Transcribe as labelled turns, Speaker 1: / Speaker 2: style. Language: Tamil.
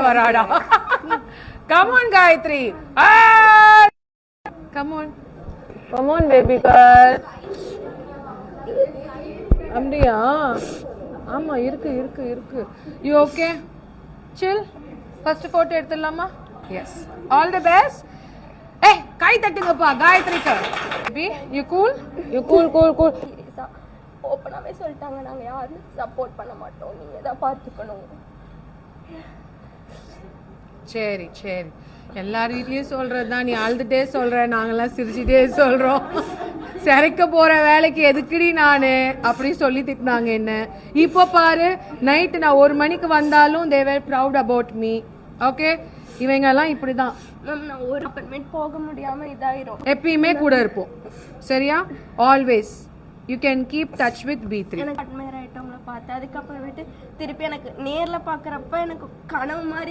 Speaker 1: வராடா. Come on Gayatri. Come on. Come on baby girl. அப்படியா? ஆமா இருக்கு இருக்கு இருக்கு. You okay? Chill. First photo எடுத்துடலாமா? Yes. All the best. ஏய் கை தட்டுங்கப்பா காயத்ரிக்கு. Baby, you cool? You cool.
Speaker 2: ஓப்பனாவே சொல்லிட்டாங்க நாங்க யாரும் சப்போர்ட் பண்ண மாட்டோம், நீங்க தான் பார்த்துக்கணும்.
Speaker 1: சரி சரி, எல்லார் வீட்லயும் சொல்றதுதான், நீ அழுதுட்டே சொல்ற, நாங்கெல்லாம் சிரிச்சுட்டே சொல்றோம். சிறைக்க போற வேலைக்கு எதுக்குடி நானு அப்படி சொல்லி திட்டினாங்க என்ன. இப்போ பாரு நைட்டு நான் 1 மணிக்கு வந்தாலும் they were proud about me. Okay, இவங்க எல்லாம் இப்படிதான்.
Speaker 2: மேம் நான் ஒரு அப்பார்ட்மெண்ட் போக முடியாம இதாயிரும்.
Speaker 1: எப்பயுமே கூட இருப்போம் சரியா? Always you can keep touch with B3.
Speaker 2: எனக்கு அட்மையர் ஆயிட்டவங்கள பார்த்து அதுக்கப்புறமேட்டு திருப்பி எனக்கு நேர்ல பாக்குறப்ப எனக்கு கனவு மாதிரி